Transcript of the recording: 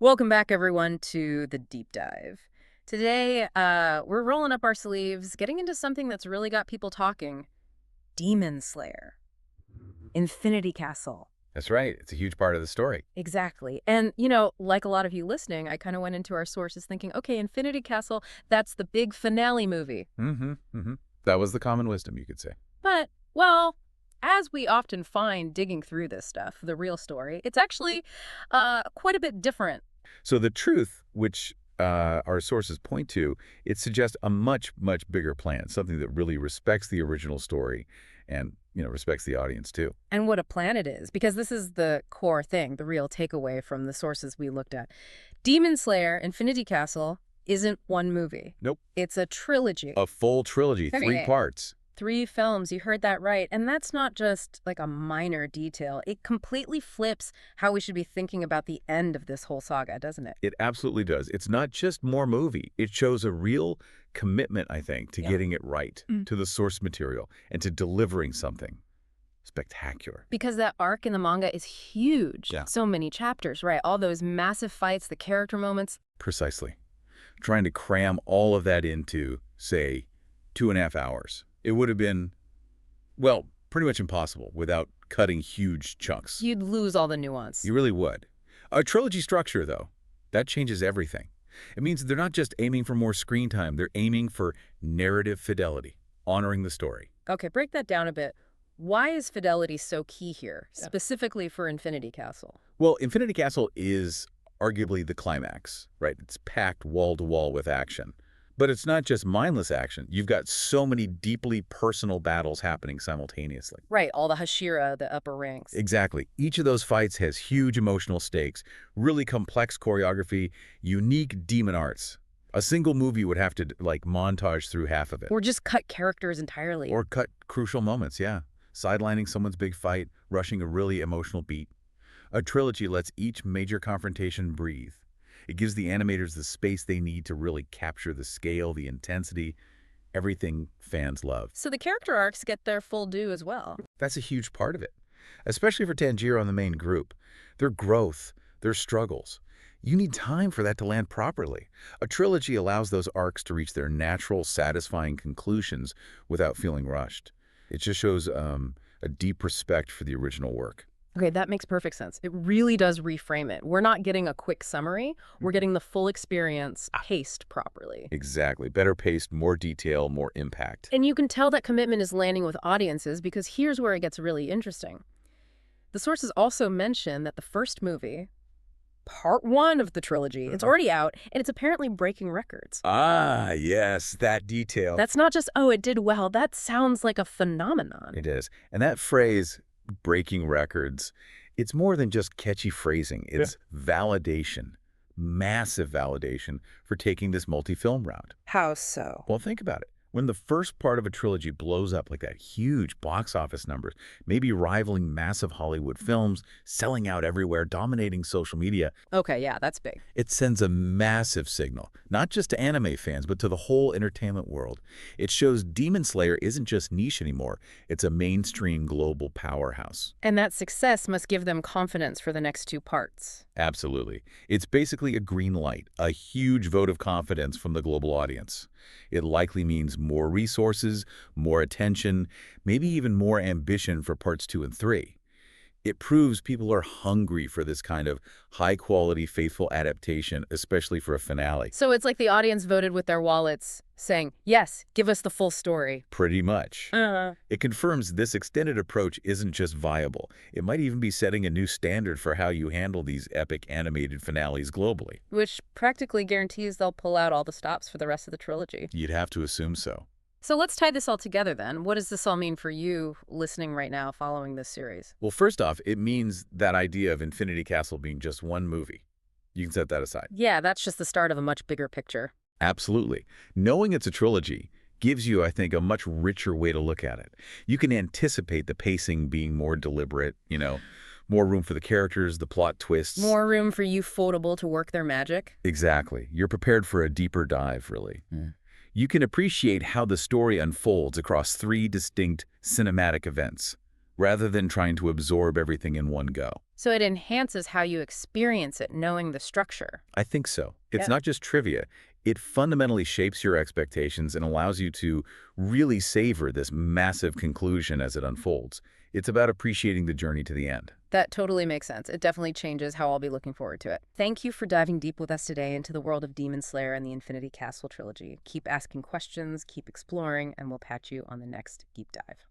Welcome back, everyone, to the deep dive. Today, we're rolling up our sleeves, getting into something that's really got people talking. Demon Slayer. Infinity Castle. That's right. It's a huge part of the story. Exactly. And, like a lot of you listening, I kind of went into our sources thinking, okay, Infinity Castle, that's the big finale movie. That was the common wisdom, you could say. But, well, as we often find digging through this stuff, the real story, it's actually quite a bit different. So the truth, which our sources point to, it suggests a much, much bigger plan, something that really respects the original story and, respects the audience too. And what a plan it is, because this is the core thing, the real takeaway from the sources we looked at. Demon Slayer, Infinity Castle, isn't one movie. Nope. It's a trilogy. A full trilogy, 3 parts. 3 films, you heard that right. And that's not just like a minor detail. It completely flips how we should be thinking about the end of this whole saga, doesn't it? It absolutely does. It's not just more movie. It shows a real commitment, I think, to getting it right, to the source material, and to delivering something spectacular. Because that arc in the manga is huge. Yeah. So many chapters, right? All those massive fights, the character moments. Precisely. Trying to cram all of that into, say, 2.5 hours. It would have been, well, pretty much impossible without cutting huge chunks. You'd lose all the nuance. You really would. A trilogy structure, though, that changes everything. It means they're not just aiming for more screen time. They're aiming for narrative fidelity, honoring the story. Okay, break that down a bit. Why is fidelity so key here, specifically for Infinity Castle? Well, Infinity Castle is arguably the climax, right? It's packed wall to wall with action. But it's not just mindless action. You've got so many deeply personal battles happening simultaneously. Right, all the Hashira, the upper ranks. Exactly. Each of those fights has huge emotional stakes, really complex choreography, unique demon arts. A single movie would have to, montage through half of it. Or just cut characters entirely. Or cut crucial moments, yeah. Sidelining someone's big fight, rushing a really emotional beat. A trilogy lets each major confrontation breathe. It gives the animators the space they need to really capture the scale, the intensity, everything fans love. So the character arcs get their full due as well. That's a huge part of it, especially for Tanjiro and the main group. Their growth, their struggles. You need time for that to land properly. A trilogy allows those arcs to reach their natural, satisfying conclusions without feeling rushed. It just shows a deep respect for the original work. Okay, that makes perfect sense. It really does reframe it. We're not getting a quick summary. We're getting the full experience paced properly. Exactly. Better paced, more detail, more impact. And you can tell that commitment is landing with audiences because here's where it gets really interesting. The sources also mention that the first movie, part 1 of the trilogy, it's already out, and it's apparently breaking records. Ah, yes, that detail. That's not just, oh, it did well. That sounds like a phenomenon. It is. And that phrase, breaking records, it's more than just catchy phrasing. It's validation, massive validation for taking this multi-film route. How so? Well, think about it. When the first part of a trilogy blows up like that, huge box office numbers, maybe rivaling massive Hollywood films, selling out everywhere, dominating social media. Okay, yeah, that's big. It sends a massive signal, not just to anime fans, but to the whole entertainment world. It shows Demon Slayer isn't just niche anymore. It's a mainstream global powerhouse. And that success must give them confidence for the next 2 parts. Absolutely. It's basically a green light, a huge vote of confidence from the global audience. It likely means more resources, more attention, maybe even more ambition for parts 2 and 3. It proves people are hungry for this kind of high-quality, faithful adaptation, especially for a finale. So it's like the audience voted with their wallets, saying, yes, give us the full story. Pretty much. It confirms this extended approach isn't just viable. It might even be setting a new standard for how you handle these epic animated finales globally. Which practically guarantees they'll pull out all the stops for the rest of the trilogy. You'd have to assume so. So let's tie this all together then. What does this all mean for you listening right now following this series? Well, first off, it means that idea of Infinity Castle being just one movie. You can set that aside. Yeah, that's just the start of a much bigger picture. Absolutely. Knowing it's a trilogy gives you, I think, a much richer way to look at it. You can anticipate the pacing being more deliberate, more room for the characters, the plot twists. More room for Ufotable to work their magic. Exactly. You're prepared for a deeper dive, really. You can appreciate how the story unfolds across 3 distinct cinematic events. rather than trying to absorb everything in one go. So it enhances how you experience it, knowing the structure. I think so. It's Yeah. not just trivia. It fundamentally shapes your expectations and allows you to really savor this massive conclusion as it unfolds. It's about appreciating the journey to the end. That totally makes sense. It definitely changes how I'll be looking forward to it. Thank you for diving deep with us today into the world of Demon Slayer and the Infinity Castle trilogy. Keep asking questions, keep exploring, and we'll patch you on the next deep dive.